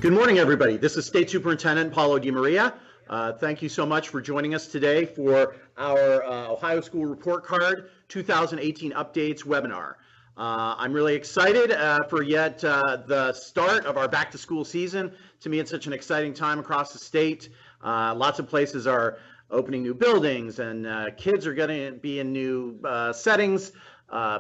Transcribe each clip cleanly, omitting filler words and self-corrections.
Good morning, everybody. This is State Superintendent Paulo DiMaria. Thank you so much for joining us today for our Ohio School Report Card 2018 Updates webinar. I'm really excited for yet the start of our back to school season. To me, it's such an exciting time across the state. Lots of places are opening new buildings and kids are going to be in new settings.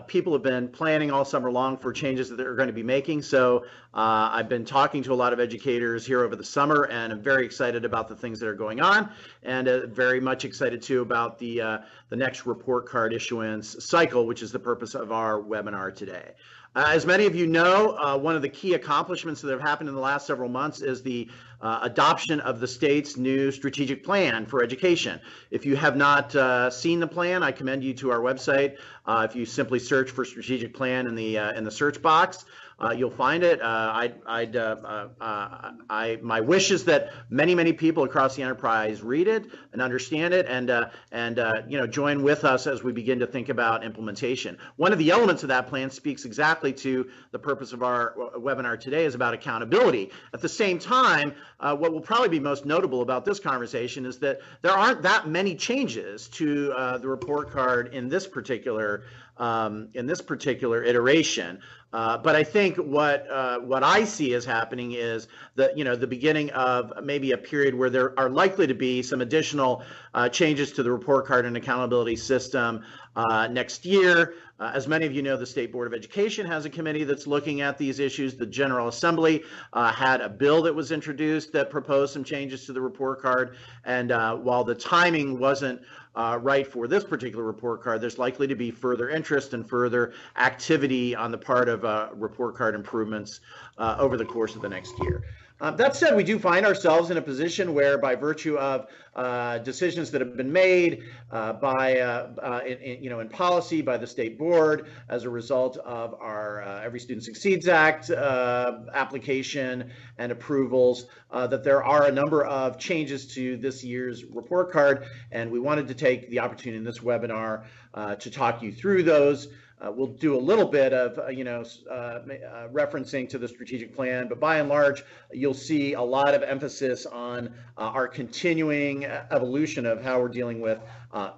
People have been planning all summer long for changes that they're going to be making. So I've been talking to a lot of educators here over the summer, and I'm very excited about the things that are going on, and very much excited too about the next report card issuance cycle, which is the purpose of our webinar today. As many of you know, one of the key accomplishments that have happened in the last several months is the adoption of the state's new strategic plan for education. If you have not seen the plan, I commend you to our website. If you simply search for strategic plan in the search box, you'll find it. My wish is that many people across the enterprise read it and understand it, and join with us as we begin to think about implementation. One of the elements of that plan speaks exactly to the purpose of our webinar today, is about accountability. At the same time, what will probably be most notable about this conversation is that there aren't that many changes to the report card in this particular iteration. But I think what I see is happening is that, the beginning of maybe a period where there are likely to be some additional changes to the report card and accountability system next year. As many of you know, the State Board of Education has a committee that's looking at these issues. The General Assembly had a bill that was introduced that proposed some changes to the report card. And while the timing wasn't right for this particular report card, there's likely to be further interest and further activity on the part of report card improvements over the course of the next year. That said, we do find ourselves in a position where, by virtue of decisions that have been made in policy by the state board as a result of our Every Student Succeeds Act application and approvals, that there are a number of changes to this year's report card, and we wanted to take the opportunity in this webinar to talk you through those. We'll do a little bit of, referencing to the strategic plan, but by and large, you'll see a lot of emphasis on our continuing evolution of how we're dealing with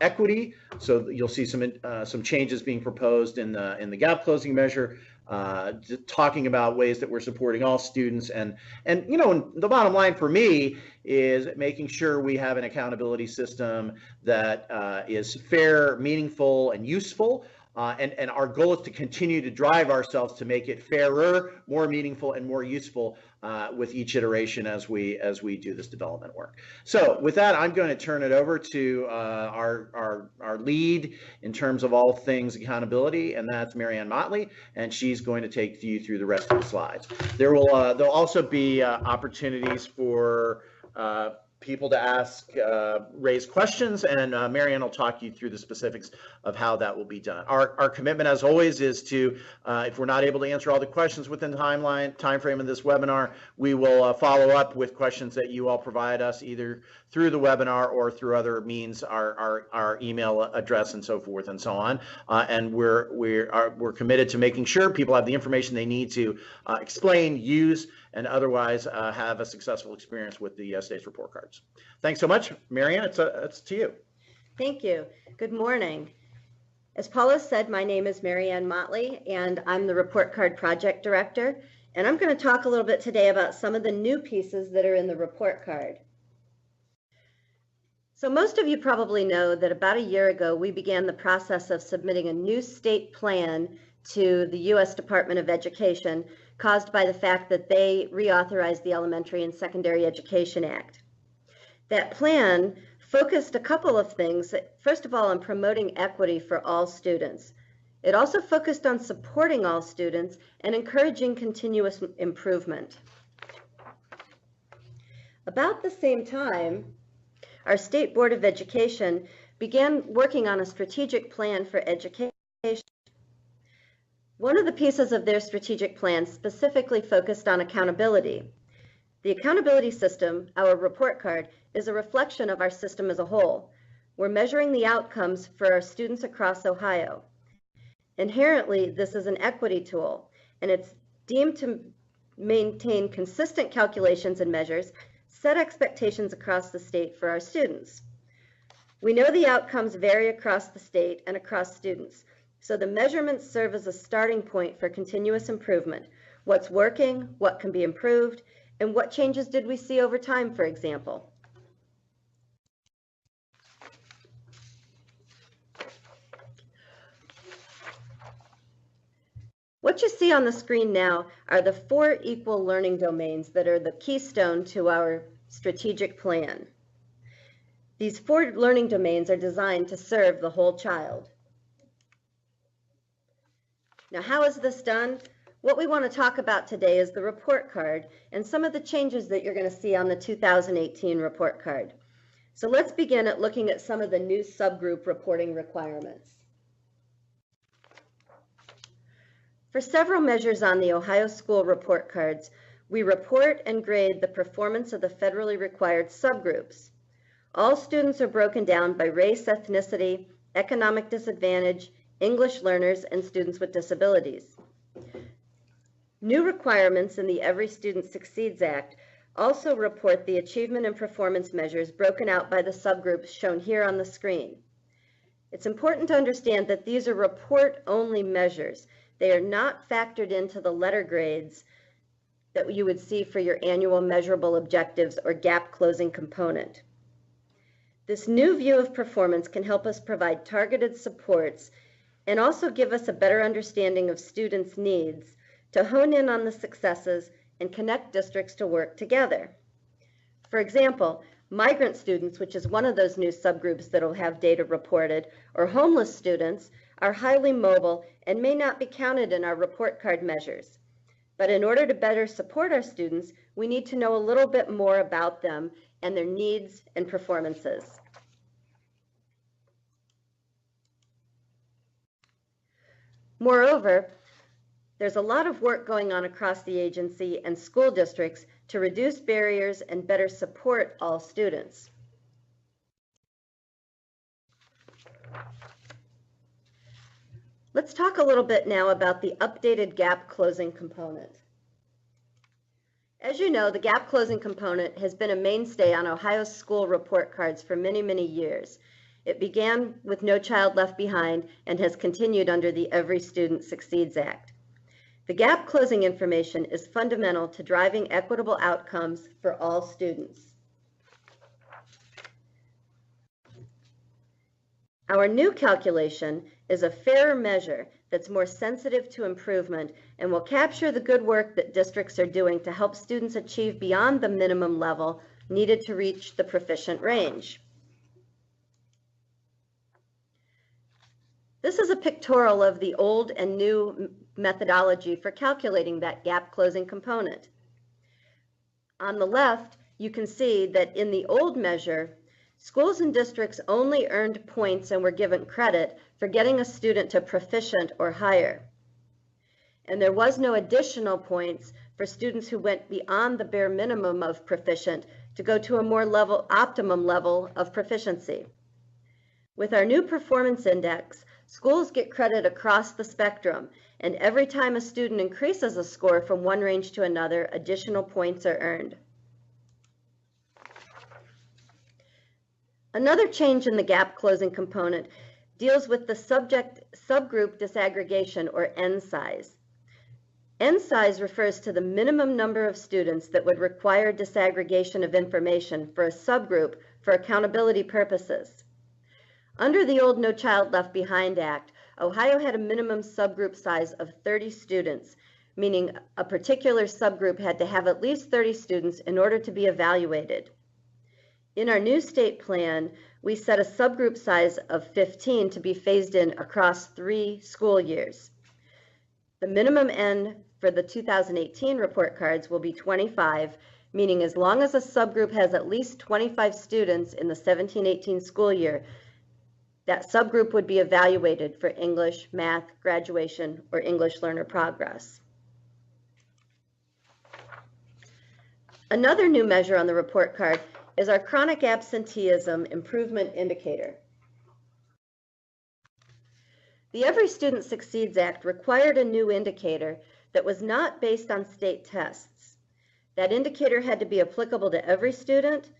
equity. So you'll see some changes being proposed in the gap closing measure, talking about ways that we're supporting all students, and the bottom line for me is making sure we have an accountability system that is fair, meaningful, and useful. And our goal is to continue to drive ourselves to make it fairer, more meaningful, and more useful with each iteration as we do this development work. So with that, I'm going to turn it over to our lead in terms of all things accountability, and that's Marianne Motley, and she's going to take you through the rest of the slides. There'll also be opportunities for people to ask, raise questions, and Marianne will talk you through the specifics of how that will be done. Our commitment, as always, is to, if we're not able to answer all the questions within the time frame of this webinar, we will follow up with questions that you all provide us, either through the webinar or through other means, our email address and so forth and so on. And we're committed to making sure people have the information they need to explain, use, and otherwise have a successful experience with the state's report cards. Thanks so much. Marianne, it's to you. Thank you. Good morning. As Paula said, my name is Marianne Motley, and I'm the Report Card Project Director. And I'm going to talk a little bit today about some of the new pieces that are in the report card. So most of you probably know that about a year ago, we began the process of submitting a new state plan to the U.S. Department of Education, caused by the fact that they reauthorized the Elementary and Secondary Education Act. That plan focused a couple of things. First of all, on promoting equity for all students. It also focused on supporting all students and encouraging continuous improvement. About the same time, our State Board of Education began working on a strategic plan for education. One of the pieces of their strategic plan specifically focused on accountability. The accountability system, our report card, is a reflection of our system as a whole. We're measuring the outcomes for our students across Ohio. Inherently, this is an equity tool, and it's deemed to maintain consistent calculations and measures, set expectations across the state for our students. We know the outcomes vary across the state and across students, so the measurements serve as a starting point for continuous improvement. What's working, what can be improved, and what changes did we see over time, for example? What you see on the screen now are the 4 equal learning domains that are the keystone to our strategic plan. These 4 learning domains are designed to serve the whole child. Now, how is this done? What we want to talk about today is the report card and some of the changes that you're going to see on the 2018 report card. So let's begin at looking at some of the new subgroup reporting requirements. For several measures on the Ohio school report cards, we report and grade the performance of the federally required subgroups. All students are broken down by race, ethnicity, economic disadvantage, English learners, and students with disabilities. New requirements in the Every Student Succeeds Act also report the achievement and performance measures broken out by the subgroups shown here on the screen. It's important to understand that these are report-only measures. They are not factored into the letter grades that you would see for your annual measurable objectives or gap closing component. This new view of performance can help us provide targeted supports and also give us a better understanding of students' needs to hone in on the successes and connect districts to work together. For example, migrant students, which is one of those new subgroups that will have data reported, or homeless students, are highly mobile and may not be counted in our report card measures. But in order to better support our students, we need to know a little bit more about them and their needs and performances. Moreover, there's a lot of work going on across the agency and school districts to reduce barriers and better support all students. Let's talk a little bit now about the updated gap closing component. As you know, the gap closing component has been a mainstay on Ohio's school report cards for many, many years. It began with No Child Left Behind and has continued under the Every Student Succeeds Act. The gap closing information is fundamental to driving equitable outcomes for all students. Our new calculation is a fairer measure that's more sensitive to improvement and will capture the good work that districts are doing to help students achieve beyond the minimum level needed to reach the proficient range. This is a pictorial of the old and new methodology for calculating that gap closing component. On the left, you can see that in the old measure, schools and districts only earned points and were given credit for getting a student to proficient or higher. And there was no additional points for students who went beyond the bare minimum of proficient to go to a more optimum level of proficiency. With our new performance index, schools get credit across the spectrum, and every time a student increases a score from one range to another, additional points are earned. Another change in the gap closing component deals with the subgroup disaggregation, or N size. N size refers to the minimum number of students that would require disaggregation of information for a subgroup for accountability purposes. Under the old No Child Left Behind Act, Ohio had a minimum subgroup size of 30 students, meaning a particular subgroup had to have at least 30 students in order to be evaluated. In our new state plan, we set a subgroup size of 15 to be phased in across 3 school years. The minimum N for the 2018 report cards will be 25, meaning as long as a subgroup has at least 25 students in the 17-18 school year, that subgroup would be evaluated for English, math, graduation, or English learner progress. Another new measure on the report card is our chronic absenteeism improvement indicator. The Every Student Succeeds Act required a new indicator that was not based on state tests. That indicator had to be applicable to every student,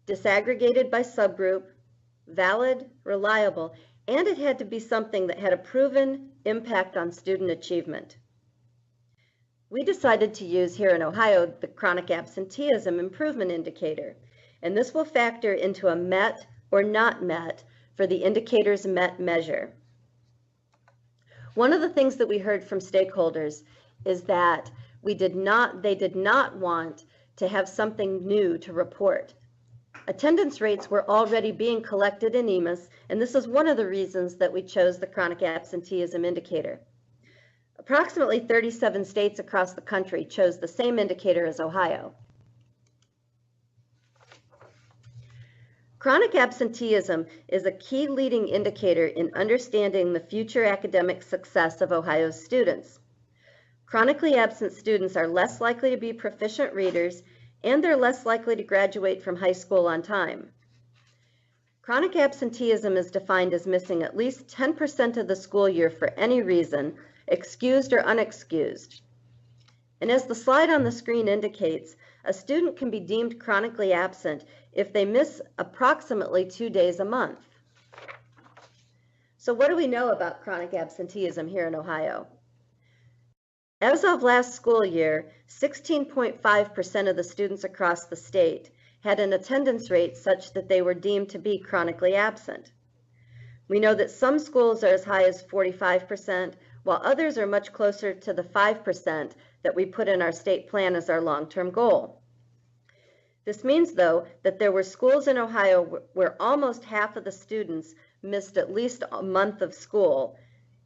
disaggregated by subgroup, valid, reliable, and it had to be something that had a proven impact on student achievement. We decided to use here in Ohio the chronic absenteeism improvement indicator, and this will factor into a met or not met for the indicator's met measure. One of the things that we heard from stakeholders is that they did not want to have something new to report. Attendance rates were already being collected in EMIS, and this is one of the reasons that we chose the chronic absenteeism indicator. Approximately 37 states across the country chose the same indicator as Ohio. Chronic absenteeism is a key leading indicator in understanding the future academic success of Ohio's students. Chronically absent students are less likely to be proficient readers, and they're less likely to graduate from high school on time. Chronic absenteeism is defined as missing at least 10% of the school year for any reason, excused or unexcused. And as the slide on the screen indicates, a student can be deemed chronically absent if they miss approximately 2 days a month. So what do we know about chronic absenteeism here in Ohio? As of last school year, 16.5% of the students across the state had an attendance rate such that they were deemed to be chronically absent. We know that some schools are as high as 45%, while others are much closer to the 5% that we put in our state plan as our long-term goal. This means, though, that there were schools in Ohio where almost half of the students missed at least a month of school.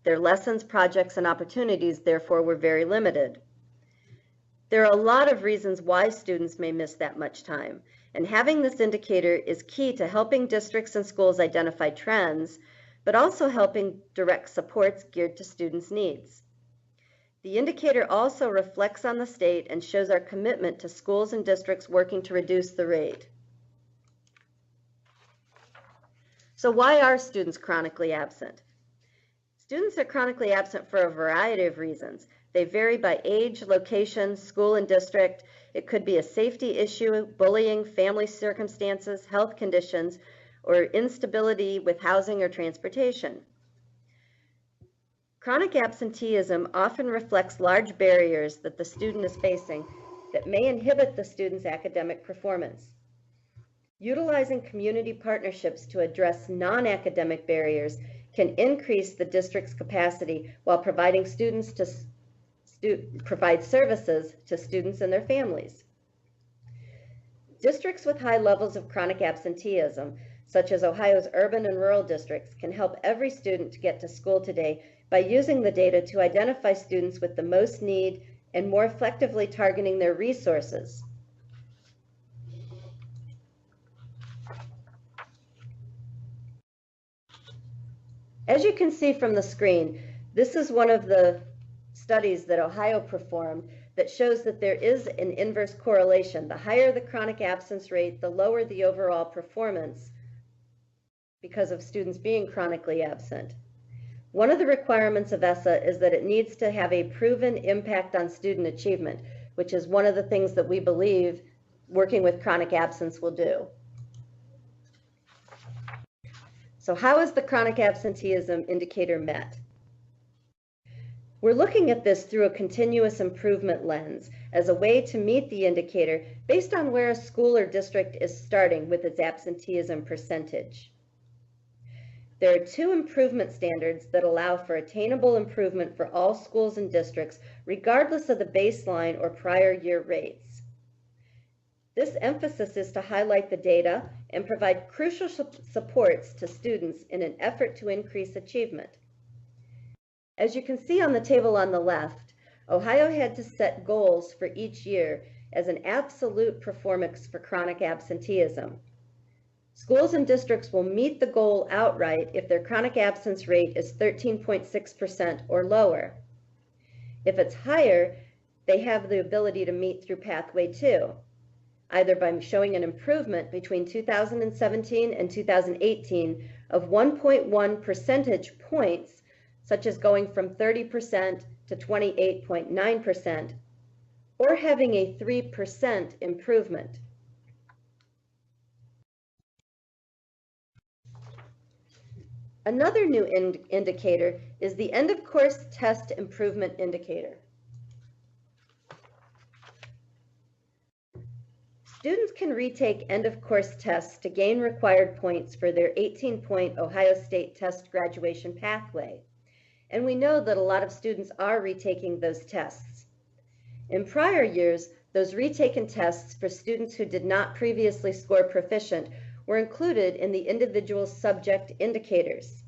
Their lessons, projects, and opportunities, therefore, were very limited. There are a lot of reasons why students may miss that much time, and having this indicator is key to helping districts and schools identify trends, but also helping direct supports geared to students' needs. The indicator also reflects on the state and shows our commitment to schools and districts working to reduce the rate. So why are students chronically absent? Students are chronically absent for a variety of reasons. They vary by age, location, school, and district. It could be a safety issue, bullying, family circumstances, health conditions, or instability with housing or transportation. Chronic absenteeism often reflects large barriers that the student is facing that may inhibit the student's academic performance. Utilizing community partnerships to address non-academic barriers can increase the district's capacity while providing services to students and their families. Districts with high levels of chronic absenteeism, such as Ohio's urban and rural districts, can help every student to get to school today by using the data to identify students with the most need and more effectively targeting their resources. As you can see from the screen, this is one of the studies that Ohio performed that shows that there is an inverse correlation. The higher the chronic absence rate, the lower the overall performance because of students being chronically absent. One of the requirements of ESSA is that it needs to have a proven impact on student achievement, which is one of the things that we believe working with chronic absence will do. So how is the chronic absenteeism indicator met? We're looking at this through a continuous improvement lens as a way to meet the indicator based on where a school or district is starting with its absenteeism percentage. There are 2 improvement standards that allow for attainable improvement for all schools and districts, regardless of the baseline or prior year rates. This emphasis is to highlight the data and provide crucial supports to students in an effort to increase achievement. As you can see on the table on the left, Ohio had to set goals for each year as an absolute performance for chronic absenteeism. Schools and districts will meet the goal outright if their chronic absence rate is 13.6% or lower. If it's higher, they have the ability to meet through Pathway 2, either by showing an improvement between 2017 and 2018 of 1.1 percentage points, such as going from 30% to 28.9%, or having a 3% improvement. Another new indicator is the end of course test improvement indicator. Students can retake end of course tests to gain required points for their 18-point Ohio State test graduation pathway. And we know that a lot of students are retaking those tests. In prior years, those retaken tests for students who did not previously score proficient were included in the individual subject indicators.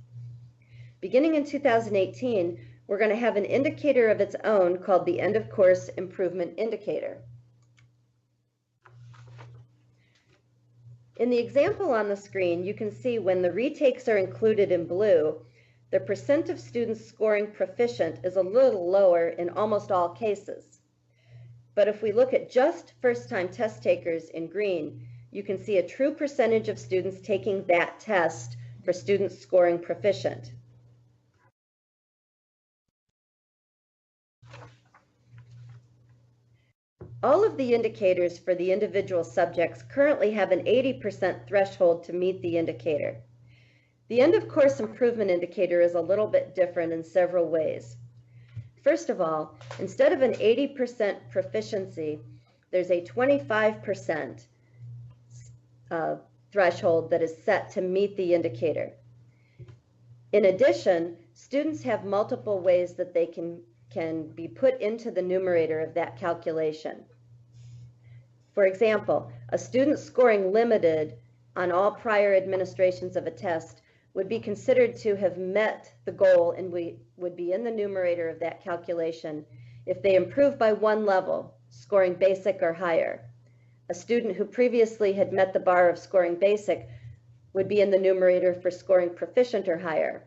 Beginning in 2018, we're going to have an indicator of its own called the end of course improvement indicator. In the example on the screen, you can see when the retakes are included in blue, the percent of students scoring proficient is a little lower in almost all cases. But if we look at just first-time test takers in green, you can see a true percentage of students taking that test for students scoring proficient. All of the indicators for the individual subjects currently have an 80% threshold to meet the indicator. The end of course improvement indicator is a little bit different in several ways. First of all, instead of an 80% proficiency, there's a 25% threshold that is set to meet the indicator. In addition, students have multiple ways that they can be put into the numerator of that calculation. For example, a student scoring limited on all prior administrations of a test would be considered to have met the goal and would be in the numerator of that calculation if they improve by 1 level, scoring basic or higher. A student who previously had met the bar of scoring basic would be in the numerator for scoring proficient or higher.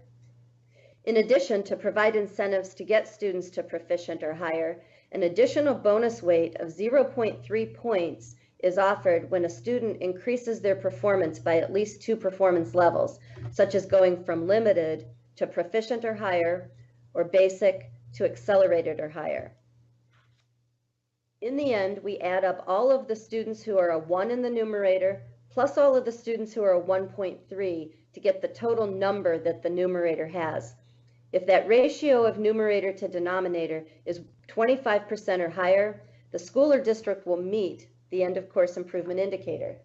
In addition, to provide incentives to get students to proficient or higher, an additional bonus weight of 0.3 points is offered when a student increases their performance by at least 2 performance levels, such as going from limited to proficient or higher, or basic to accelerated or higher. In the end, we add up all of the students who are a 1 in the numerator, plus all of the students who are a 1.3 to get the total number that the numerator has. If that ratio of numerator to denominator is 25% or higher, the school or district will meet the end of course improvement indicator.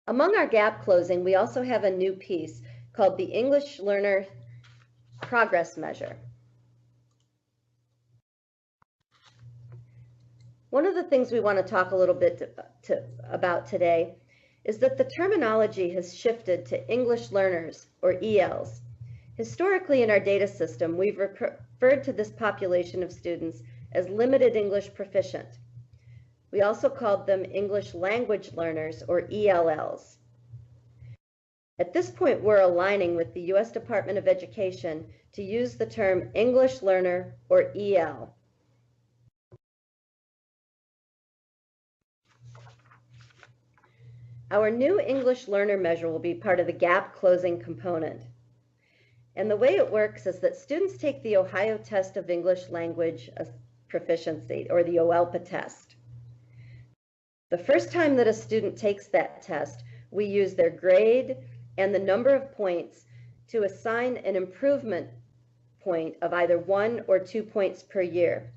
Among our gap closing, we also have a new piece called the English Learner Progress Measure. One of the things we want to talk a little bit about today is that the terminology has shifted to English learners, or ELs. Historically in our data system, we've referred to this population of students as limited English proficient. We also called them English language learners, or ELLs. At this point, we're aligning with the U.S. Department of Education to use the term English learner, or EL. Our new English learner measure will be part of the gap closing component. And the way it works is that students take the Ohio Test of English Language Proficiency, or the OELPA test. The first time that a student takes that test, we use their grade and the number of points to assign an improvement point of either 1 or 2 points per year.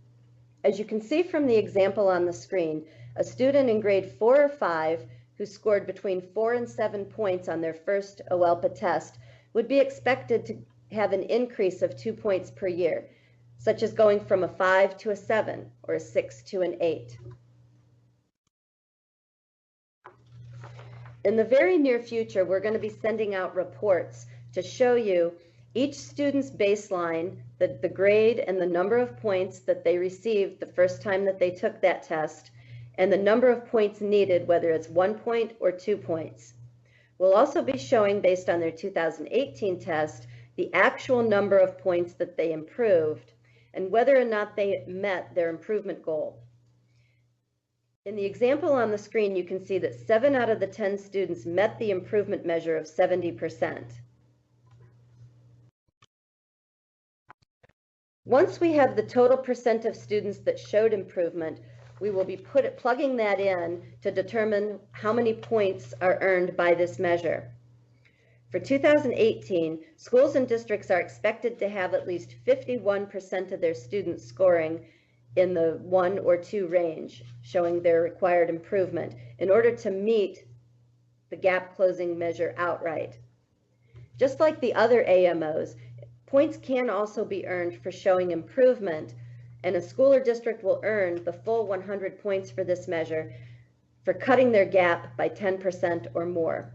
As you can see from the example on the screen, a student in grade 4 or 5 who scored between 4 and 7 points on their first OELPA test would be expected to have an increase of 2 points per year, such as going from a 5 to a 7 or a 6 to an 8. In the very near future, we're going to be sending out reports to show you each student's baseline, the grade and the number of points that they received the first time that they took that test, and the number of points needed, whether it's 1 point or 2 points. We'll also be showing, based on their 2018 test, the actual number of points that they improved and whether or not they met their improvement goal. In the example on the screen, you can see that 7 out of the 10 students met the improvement measure of 70%. Once we have the total percent of students that showed improvement, we will be plugging that in to determine how many points are earned by this measure. For 2018, schools and districts are expected to have at least 51% of their students scoring in the 1 or 2 range, showing their required improvement, in order to meet the gap closing measure outright. Just like the other AMOs, points can also be earned for showing improvement, and a school or district will earn the full 100 points for this measure for cutting their gap by 10% or more.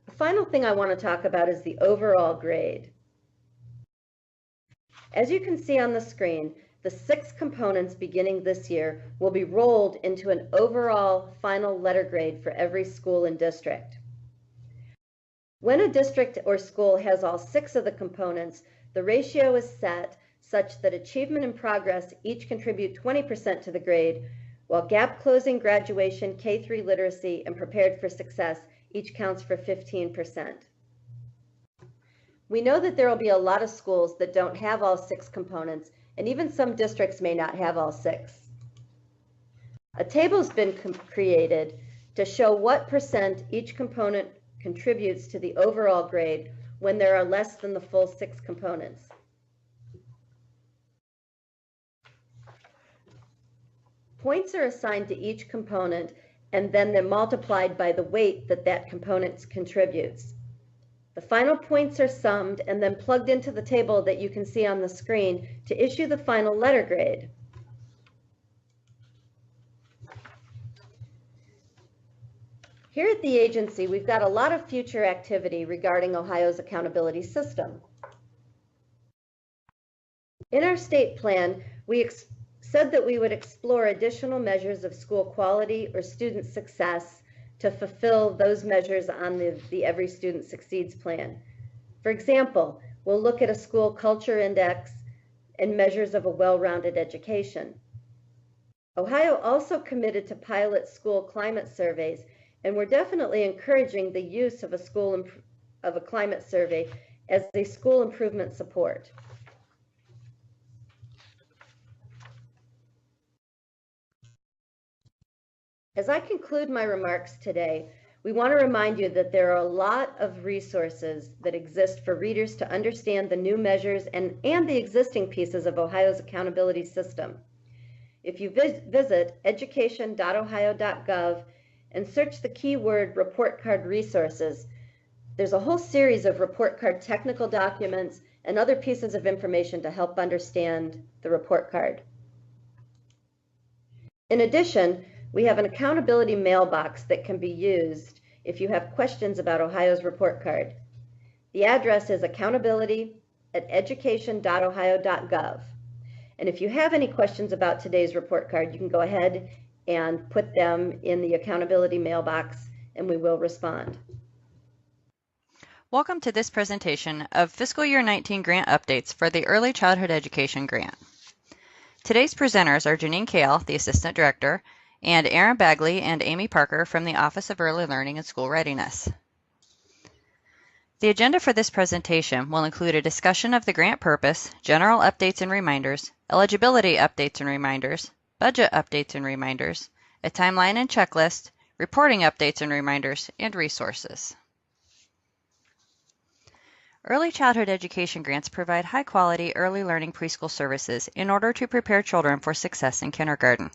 The final thing I want to talk about is the overall grade. As you can see on the screen, the 6 components beginning this year will be rolled into an overall final letter grade for every school and district. When a district or school has all 6 of the components, the ratio is set such that achievement and progress each contribute 20% to the grade, while gap closing, graduation, K-3 literacy, and prepared for success each counts for 15%. We know that there will be a lot of schools that don't have all 6 components, and even some districts may not have all 6. A table has been created to show what percent each component contributes to the overall grade when there are less than the full 6 components. Points are assigned to each component, and then they're multiplied by the weight that that component contributes. The final points are summed and then plugged into the table that you can see on the screen to issue the final letter grade. Here at the agency, we've got a lot of future activity regarding Ohio's accountability system. In our state plan, we said that we would explore additional measures of school quality or student success to fulfill those measures on the Every Student Succeeds plan. For example, we'll look at a school culture index and measures of a well-rounded education. Ohio also committed to pilot school climate surveys, and we're definitely encouraging the use of a climate survey as a school improvement support. As I conclude my remarks today, we want to remind you that there are a lot of resources that exist for readers to understand the new measures and the existing pieces of Ohio's accountability system. If you visit education.ohio.gov and search the keyword report card resources, there's a whole series of report card technical documents and other pieces of information to help understand the report card. In addition, we have an accountability mailbox that can be used if you have questions about Ohio's report card. The address is accountability@education.ohio.gov. And if you have any questions about today's report card, you can go ahead and put them in the accountability mailbox and we will respond. Welcome to this presentation of Fiscal Year 19 grant updates for the Early Childhood Education Grant. Today's presenters are Janine Kale, the Assistant Director, and Aaron Bagley and Amy Parker from the Office of Early Learning and School Readiness. The agenda for this presentation will include a discussion of the grant purpose, general updates and reminders, eligibility updates and reminders, budget updates and reminders, a timeline and checklist, reporting updates and reminders, and resources. Early childhood education grants provide high-quality early learning preschool services in order to prepare children for success in kindergarten.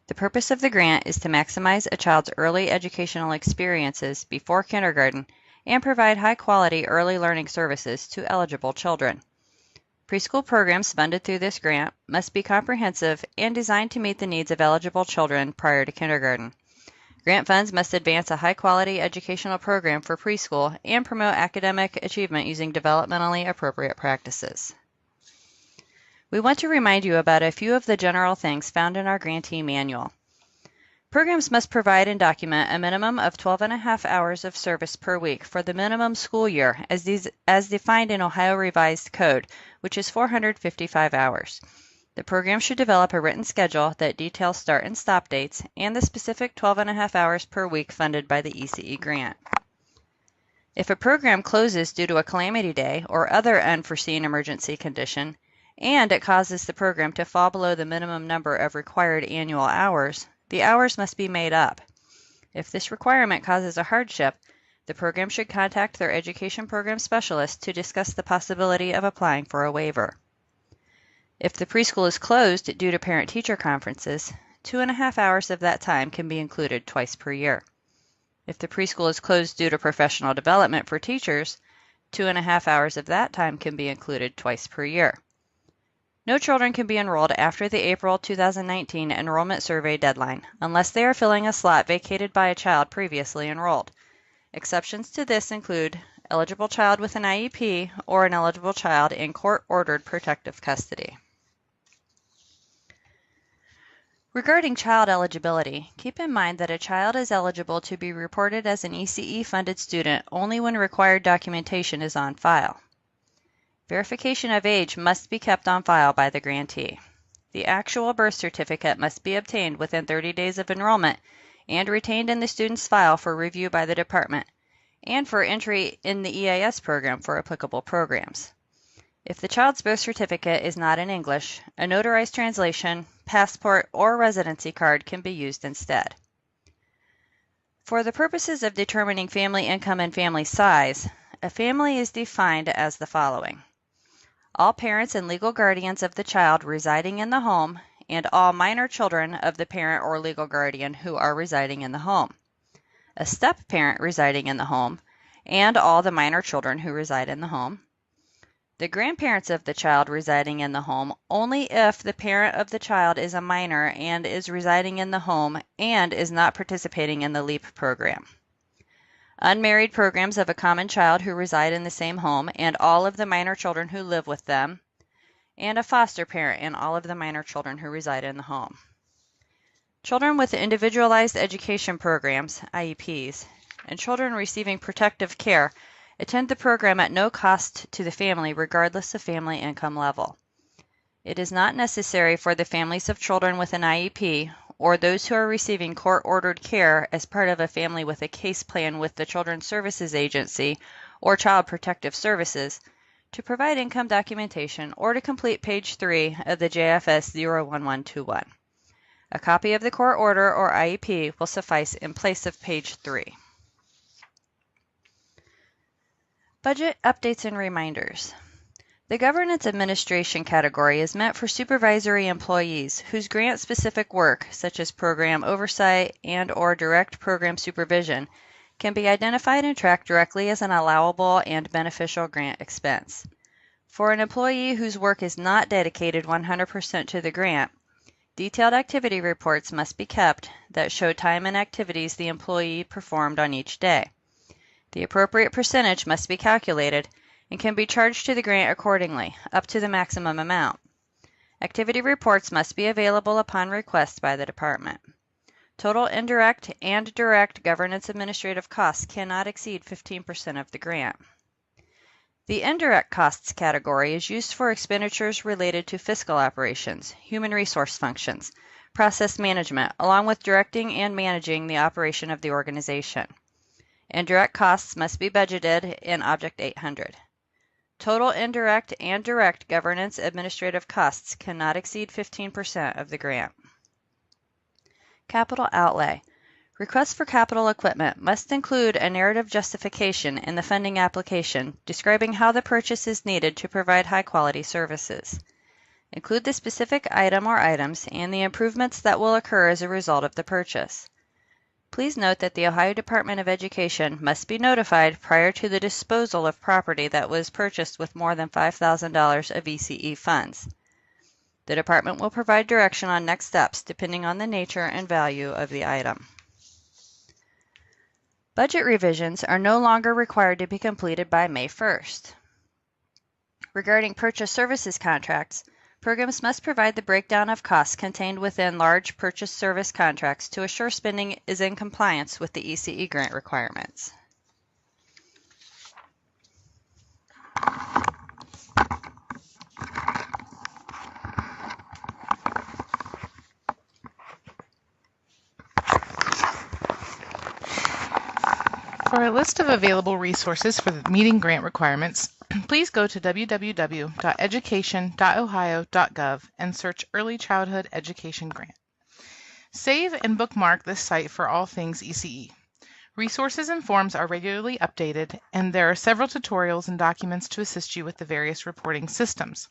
The purpose of the grant is to maximize a child's early educational experiences before kindergarten and provide high-quality early learning services to eligible children. Preschool programs funded through this grant must be comprehensive and designed to meet the needs of eligible children prior to kindergarten. Grant funds must advance a high-quality educational program for preschool and promote academic achievement using developmentally appropriate practices. We want to remind you about a few of the general things found in our grantee manual. Programs must provide and document a minimum of 12.5 hours of service per week for the minimum school year as defined in Ohio Revised Code, which is 455 hours. The program should develop a written schedule that details start and stop dates and the specific 12.5 hours per week funded by the ECE grant. If a program closes due to a calamity day or other unforeseen emergency condition, and it causes the program to fall below the minimum number of required annual hours, the hours must be made up. If this requirement causes a hardship, the program should contact their education program specialist to discuss the possibility of applying for a waiver. If the preschool is closed due to parent-teacher conferences, 2.5 hours of that time can be included twice per year. If the preschool is closed due to professional development for teachers, 2.5 hours of that time can be included twice per year. No children can be enrolled after the April 2019 enrollment survey deadline unless they are filling a slot vacated by a child previously enrolled. Exceptions to this include eligible child with an IEP or an eligible child in court-ordered protective custody. Regarding child eligibility, keep in mind that a child is eligible to be reported as an ECE-funded student only when required documentation is on file. Verification of age must be kept on file by the grantee. The actual birth certificate must be obtained within 30 days of enrollment and retained in the student's file for review by the department and for entry in the EIS program for applicable programs. If the child's birth certificate is not in English, a notarized translation, passport, or residency card can be used instead. For the purposes of determining family income and family size, a family is defined as the following: all parents and legal guardians of the child residing in the home, and all minor children of the parent or legal guardian who are residing in the home, a step-parent residing in the home, and all the minor children who reside in the home, the grandparents of the child residing in the home only if the parent of the child is a minor and is residing in the home and is not participating in the LEAP program, unmarried programs of a common child who reside in the same home and all of the minor children who live with them, and a foster parent and all of the minor children who reside in the home. Children with individualized education programs, IEPs, and children receiving protective care attend the program at no cost to the family regardless of family income level. It is not necessary for the families of children with an IEP or those who are receiving court-ordered care as part of a family with a case plan with the Children's Services Agency or Child Protective Services to provide income documentation or to complete page 3 of the JFS 01121. A copy of the court order or IEP will suffice in place of page 3. Budget updates and reminders. The Governance Administration category is meant for supervisory employees whose grant-specific work, such as program oversight and/or direct program supervision, can be identified and tracked directly as an allowable and beneficial grant expense. For an employee whose work is not dedicated 100% to the grant, detailed activity reports must be kept that show time and activities the employee performed on each day. The appropriate percentage must be calculated and can be charged to the grant accordingly, up to the maximum amount. Activity reports must be available upon request by the department. Total indirect and direct governance administrative costs cannot exceed 15% of the grant. The indirect costs category is used for expenditures related to fiscal operations, human resource functions, process management, along with directing and managing the operation of the organization. Indirect costs must be budgeted in Object 800. Total indirect and direct governance administrative costs cannot exceed 15% of the grant. Capital outlay. Requests for capital equipment must include a narrative justification in the funding application describing how the purchase is needed to provide high-quality services. Include the specific item or items and the improvements that will occur as a result of the purchase. Please note that the Ohio Department of Education must be notified prior to the disposal of property that was purchased with more than $5,000 of ECE funds. The department will provide direction on next steps depending on the nature and value of the item. Budget revisions are no longer required to be completed by May 1st. Regarding purchase services contracts, programs must provide the breakdown of costs contained within large purchase service contracts to assure spending is in compliance with the ECE grant requirements. For a list of available resources for meeting grant requirements, please go to www.education.ohio.gov and search Early Childhood Education Grant. Save and bookmark this site for all things ECE. Resources and forms are regularly updated, and there are several tutorials and documents to assist you with the various reporting systems.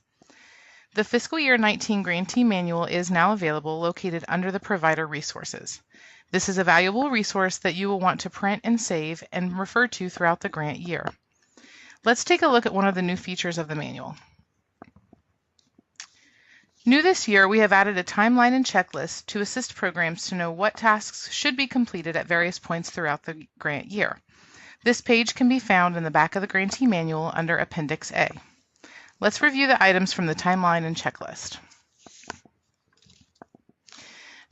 The Fiscal Year 19 Grantee Manual is now available, located under the Provider Resources. This is a valuable resource that you will want to print and save and refer to throughout the grant year. Let's take a look at one of the new features of the manual. New this year, we have added a timeline and checklist to assist programs to know what tasks should be completed at various points throughout the grant year. This page can be found in the back of the Grantee Manual under Appendix A. Let's review the items from the timeline and checklist.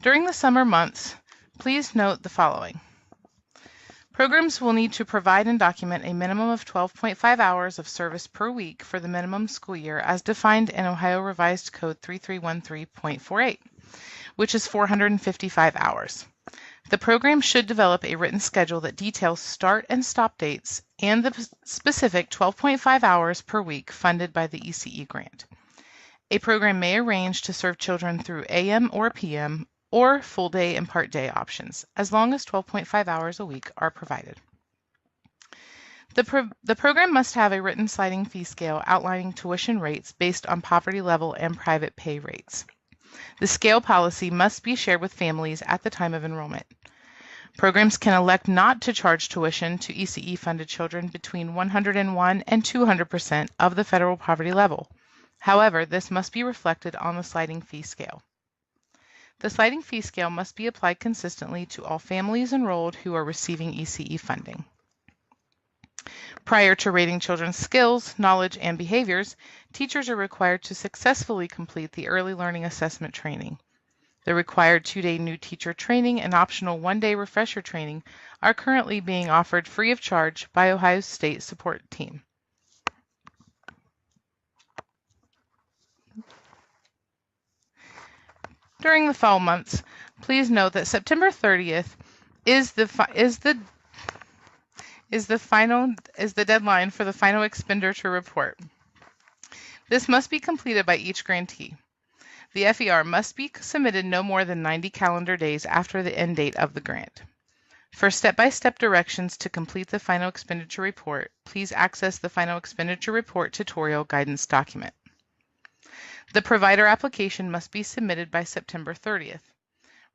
During the summer months, please note the following. Programs will need to provide and document a minimum of 12.5 hours of service per week for the minimum school year as defined in Ohio Revised Code 3313.48, which is 455 hours. The program should develop a written schedule that details start and stop dates and the specific 12.5 hours per week funded by the ECE grant. A program may arrange to serve children through AM or PM or full day and part day options, as long as 12.5 hours a week are provided. The program must have a written sliding fee scale outlining tuition rates based on poverty level and private pay rates. The scale policy must be shared with families at the time of enrollment. Programs can elect not to charge tuition to ECE-funded children between 101% and 200% of the federal poverty level. However, this must be reflected on the sliding fee scale. The sliding fee scale must be applied consistently to all families enrolled who are receiving ECE funding. Prior to rating children's skills, knowledge, and behaviors, teachers are required to successfully complete the early learning assessment training. The required 2-day new teacher training and optional 1-day refresher training are currently being offered free of charge by Ohio State Support Team. During the fall months, please note that September 30th is the deadline for the final expenditure report. This must be completed by each grantee. The FER must be submitted no more than 90 calendar days after the end date of the grant. For step-by-step directions to complete the final expenditure report, please access the final expenditure report tutorial guidance document. The provider application must be submitted by September 30th.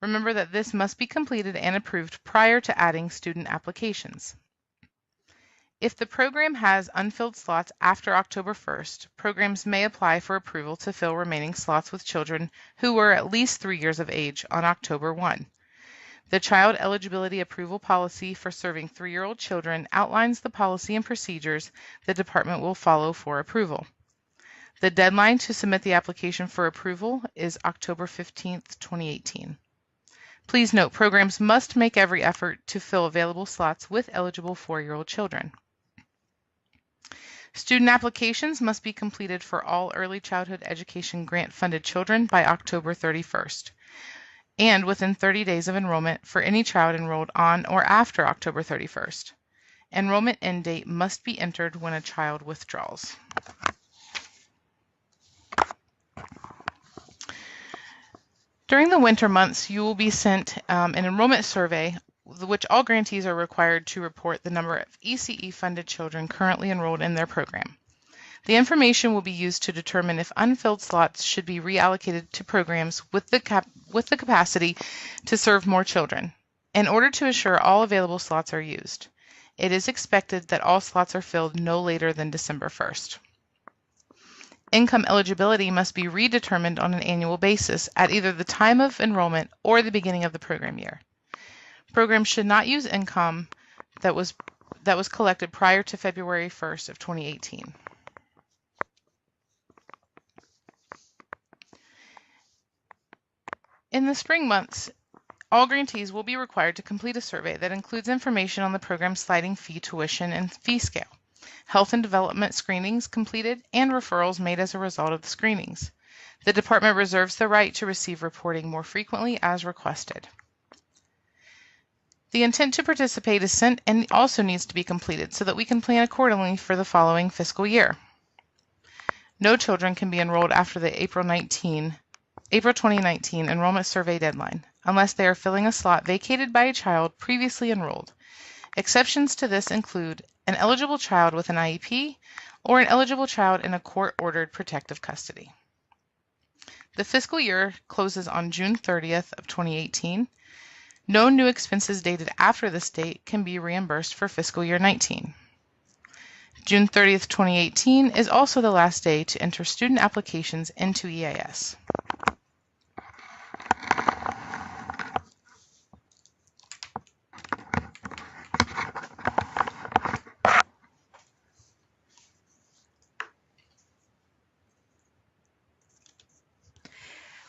Remember that this must be completed and approved prior to adding student applications. If the program has unfilled slots after October 1st, programs may apply for approval to fill remaining slots with children who were at least 3 years of age on October 1. The Child Eligibility Approval Policy for serving 3-year-old children outlines the policy and procedures the department will follow for approval. The deadline to submit the application for approval is October 15th, 2018. Please note, programs must make every effort to fill available slots with eligible 4-year-old children. Student applications must be completed for all early childhood education grant-funded children by October 31st, and within 30 days of enrollment for any child enrolled on or after October 31st. Enrollment end date must be entered when a child withdraws. During the winter months, you will be sent an enrollment survey, which all grantees are required to report the number of ECE-funded children currently enrolled in their program. The information will be used to determine if unfilled slots should be reallocated to programs with the capacity to serve more children, in order to assure all available slots are used. It is expected that all slots are filled no later than December 1st. Income eligibility must be redetermined on an annual basis at either the time of enrollment or the beginning of the program year. Programs should not use income that was collected prior to February 1st of 2018. In the spring months, all grantees will be required to complete a survey that includes information on the program's sliding fee, tuition, and fee scale, health and development screenings completed, and referrals made as a result of the screenings. The department reserves the right to receive reporting more frequently as requested. The intent to participate is sent and also needs to be completed so that we can plan accordingly for the following fiscal year. No children can be enrolled after the April 2019 enrollment survey deadline, unless they are filling a slot vacated by a child previously enrolled. Exceptions to this include an eligible child with an IEP or an eligible child in a court-ordered protective custody. The fiscal year closes on June 30th of 2018. No new expenses dated after this date can be reimbursed for fiscal year 19. June 30th, 2018 is also the last day to enter student applications into EAS.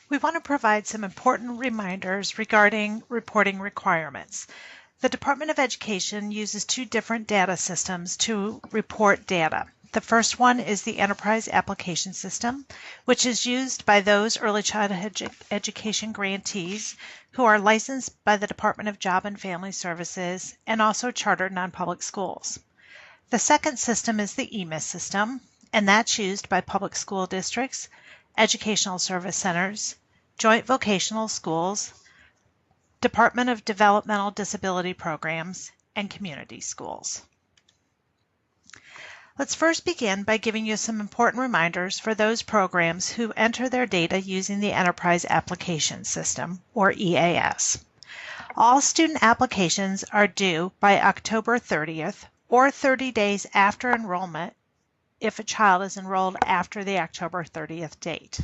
We want to provide some important reminders regarding reporting requirements. The Department of Education uses two different data systems to report data. The first one is the Enterprise Application System, which is used by those early childhood education grantees who are licensed by the Department of Job and Family Services and also chartered non-public schools. The second system is the EMIS system, and that's used by public school districts, educational service centers, joint vocational schools, Department of Developmental Disability Programs, and community schools. Let's first begin by giving you some important reminders for those programs who enter their data using the Enterprise Application System, or EAS. All student applications are due by October 30th or 30 days after enrollment if a child is enrolled after the October 30th date.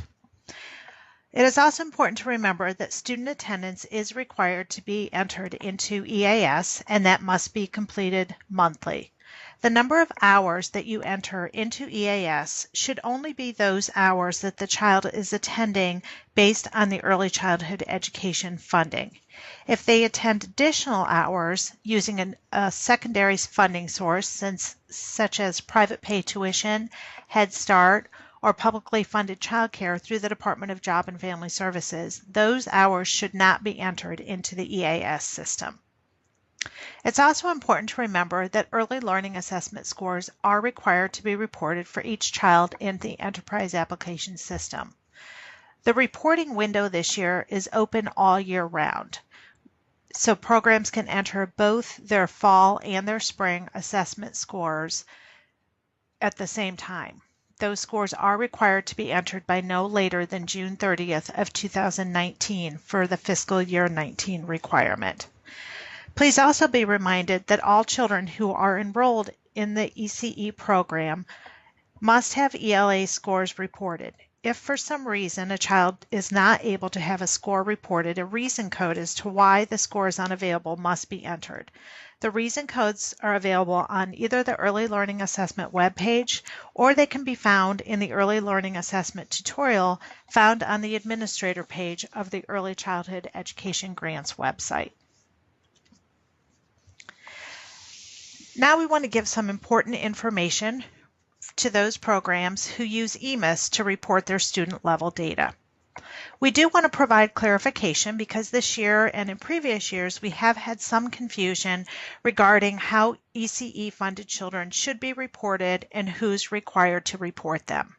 It is also important to remember that student attendance is required to be entered into EAS, and that must be completed monthly. The number of hours that you enter into EAS should only be those hours that the child is attending based on the early childhood education funding. If they attend additional hours using a secondary funding source, such as private pay tuition, Head Start, or publicly funded childcare through the Department of Job and Family Services, those hours should not be entered into the EAS system. It's also important to remember that early learning assessment scores are required to be reported for each child in the Enterprise Application System. The reporting window this year is open all year round, so programs can enter both their fall and their spring assessment scores at the same time. Those scores are required to be entered by no later than June 30th of 2019 for the fiscal year 19 requirement. Please also be reminded that all children who are enrolled in the ECE program must have ELA scores reported. If for some reason a child is not able to have a score reported, a reason code as to why the score is unavailable must be entered. The reason codes are available on either the Early Learning Assessment webpage, or they can be found in the Early Learning Assessment tutorial found on the administrator page of the Early Childhood Education Grants website. Now we want to give some important information to those programs who use EMIS to report their student level data. We do want to provide clarification because this year and in previous years we have had some confusion regarding how ECE funded children should be reported and who's required to report them.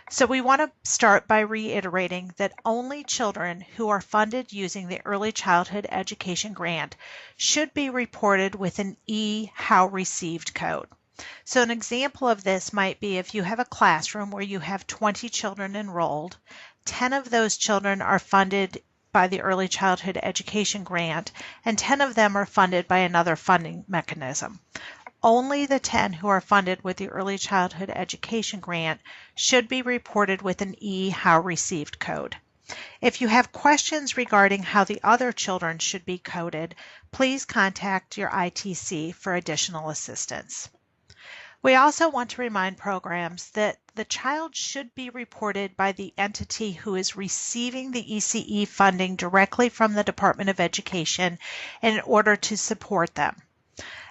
So we want to start by reiterating that only children who are funded using the Early Childhood Education Grant should be reported with an How Received code. So an example of this might be if you have a classroom where you have 20 children enrolled, 10 of those children are funded by the Early Childhood Education Grant, and 10 of them are funded by another funding mechanism. Only the 10 who are funded with the Early Childhood Education Grant should be reported with an How Received code. If you have questions regarding how the other children should be coded, please contact your ITC for additional assistance. We also want to remind programs that the child should be reported by the entity who is receiving the ECE funding directly from the Department of Education in order to support them.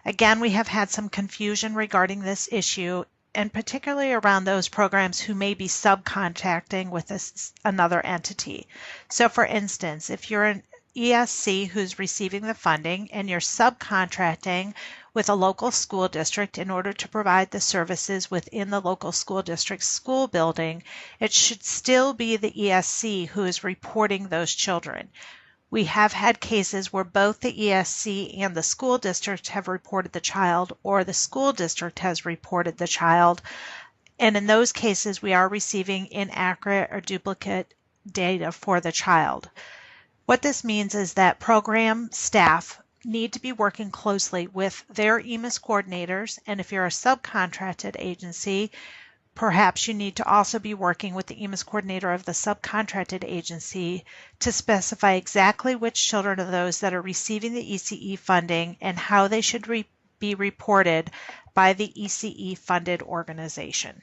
Again, we have had some confusion regarding this issue, and particularly around those programs who may be subcontracting with another entity. So for instance, if you're an ESC who's receiving the funding and you're subcontracting with a local school district in order to provide the services within the local school district's school building, it should still be the ESC who is reporting those children. We have had cases where both the ESC and the school district have reported the child, or the school district has reported the child. And in those cases, we are receiving inaccurate or duplicate data for the child. What this means is that program staff need to be working closely with their EMIS coordinators, and if you're a subcontracted agency, perhaps you need to also be working with the EMIS coordinator of the subcontracted agency to specify exactly which children are those that are receiving the ECE funding and how they should be reported by the ECE funded organization.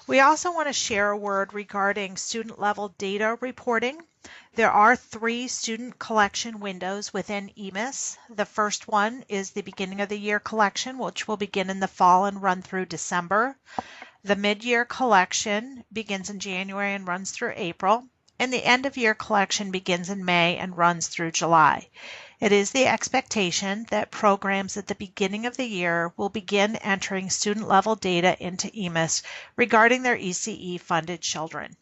We also want to share a word regarding student level data reporting. There are 3 student collection windows within EMIS. The first one is the beginning of the year collection, which will begin in the fall and run through December. The mid-year collection begins in January and runs through April. And the end of year collection begins in May and runs through July. It is the expectation that programs at the beginning of the year will begin entering student level data into EMIS regarding their ECE funded children.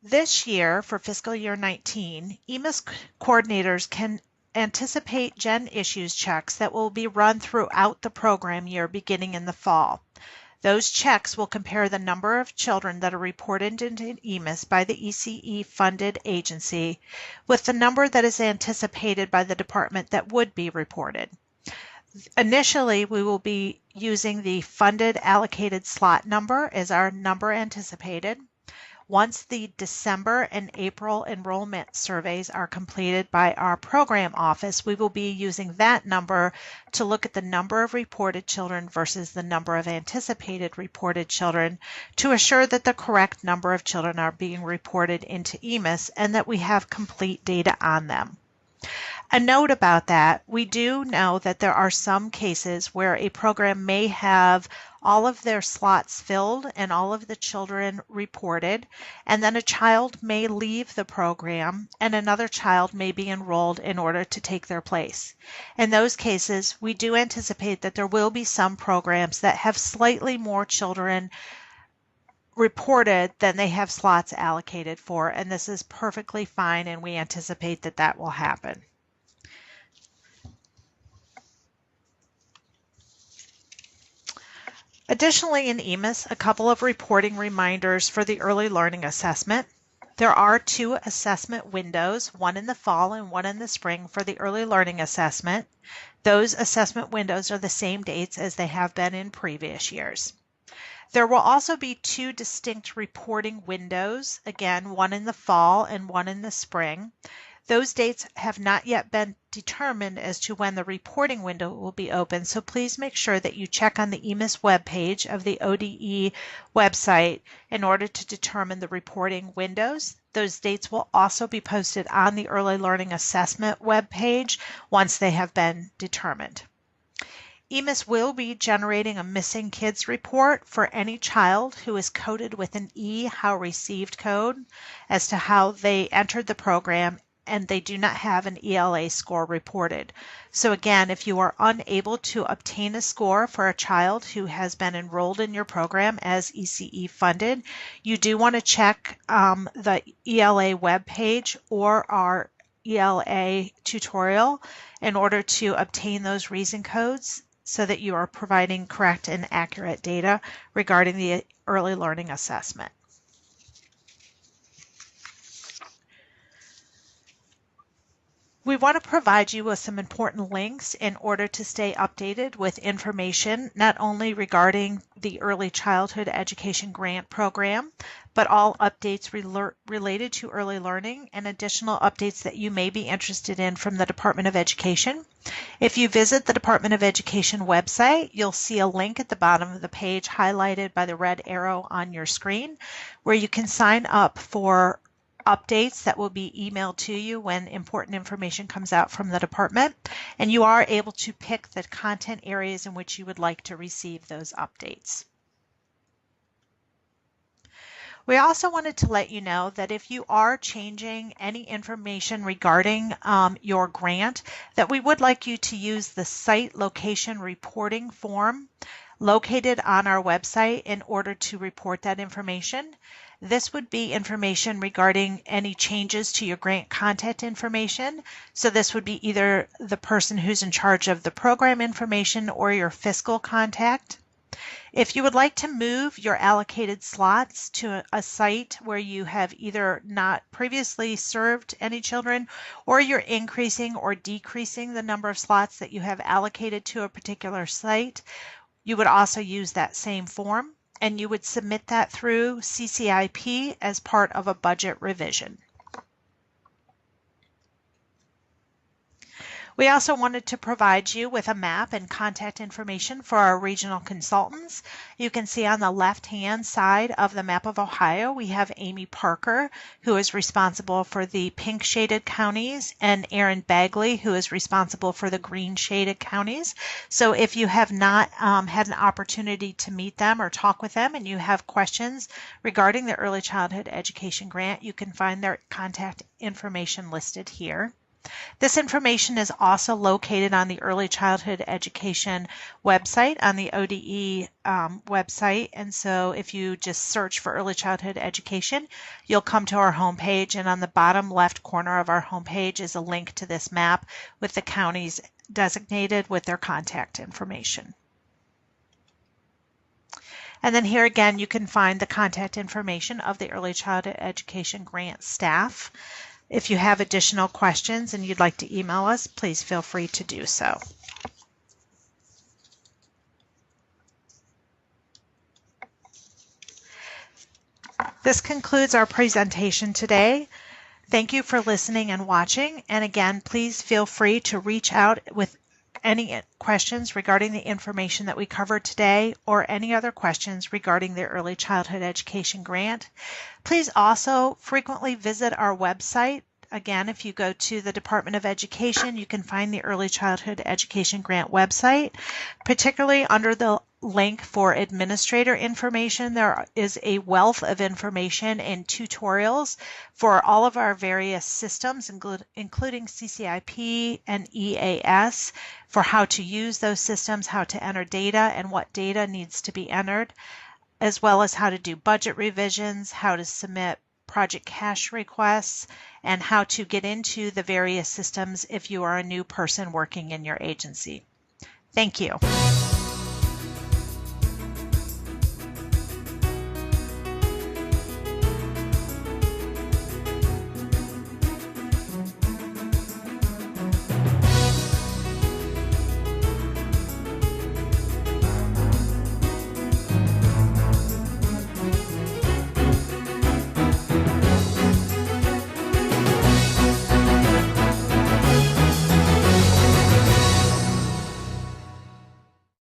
This year, for fiscal year 19, EMIS coordinators can anticipate Gen Issues checks that will be run throughout the program year beginning in the fall. Those checks will compare the number of children that are reported into EMIS by the ECE funded agency with the number that is anticipated by the department that would be reported. Initially, we will be using the funded allocated slot number as our number anticipated. Once the December and April enrollment surveys are completed by our program office, we will be using that number to look at the number of reported children versus the number of anticipated reported children to assure that the correct number of children are being reported into EMIS and that we have complete data on them. A note about that, we do know that there are some cases where a program may have all of their slots filled and all of the children reported, and then a child may leave the program and another child may be enrolled in order to take their place. In those cases, we do anticipate that there will be some programs that have slightly more children reported than they have slots allocated for, and this is perfectly fine, and we anticipate that that will happen. Additionally, in EMIS, a couple of reporting reminders for the early learning assessment. There are 2 assessment windows, one in the fall and one in the spring for the early learning assessment. Those assessment windows are the same dates as they have been in previous years. There will also be 2 distinct reporting windows, again, one in the fall and one in the spring. Those dates have not yet been determined as to when the reporting window will be open, so please make sure that you check on the EMIS webpage of the ODE website in order to determine the reporting windows. Those dates will also be posted on the Early Learning Assessment webpage once they have been determined. EMIS will be generating a missing kids report for any child who is coded with an How Received code as to how they entered the program and they do not have an ELA score reported. So again, if you are unable to obtain a score for a child who has been enrolled in your program as ECE funded, you do want to check the ELA webpage or our ELA tutorial in order to obtain those reason codes so that you are providing correct and accurate data regarding the early learning assessment. We want to provide you with some important links in order to stay updated with information not only regarding the Early Childhood Education Grant Program, but all updates related to early learning and additional updates that you may be interested in from the Department of Education. If you visit the Department of Education website, you'll see a link at the bottom of the page highlighted by the red arrow on your screen where you can sign up for updates that will be emailed to you when important information comes out from the department, and you are able to pick the content areas in which you would like to receive those updates. We also wanted to let you know that if you are changing any information regarding your grant, that we would like you to use the site location reporting form located on our website in order to report that information. This would be information regarding any changes to your grant contact information. So this would be either the person who's in charge of the program information or your fiscal contact. If you would like to move your allocated slots to a site where you have either not previously served any children, or you're increasing or decreasing the number of slots that you have allocated to a particular site, you would also use that same form, and you would submit that through CCIP as part of a budget revision. We also wanted to provide you with a map and contact information for our regional consultants. You can see on the left-hand side of the map of Ohio, we have Amy Parker, who is responsible for the pink shaded counties, and Aaron Bagley, who is responsible for the green shaded counties. So if you have not had an opportunity to meet them or talk with them, and you have questions regarding the Early Childhood Education Grant, you can find their contact information listed here. This information is also located on the Early Childhood Education website, on the ODE website. And so if you just search for Early Childhood Education, you'll come to our homepage. And on the bottom left corner of our homepage is a link to this map with the counties designated with their contact information. And then here again, you can find the contact information of the Early Childhood Education Grant staff. If you have additional questions and you'd like to email us, please feel free to do so. This concludes our presentation today. Thank you for listening and watching. And again, please feel free to reach out with any questions regarding the information that we covered today, or any other questions regarding the Early Childhood Education Grant. Please also frequently visit our website. Again, if you go to the Department of Education, you can find the Early Childhood Education Grant website, particularly under the link for administrator information. There is a wealth of information and tutorials for all of our various systems, including CCIP and EAS, for how to use those systems, how to enter data, and what data needs to be entered, as well as how to do budget revisions, how to submit project cash requests, and how to get into the various systems if you are a new person working in your agency. Thank you.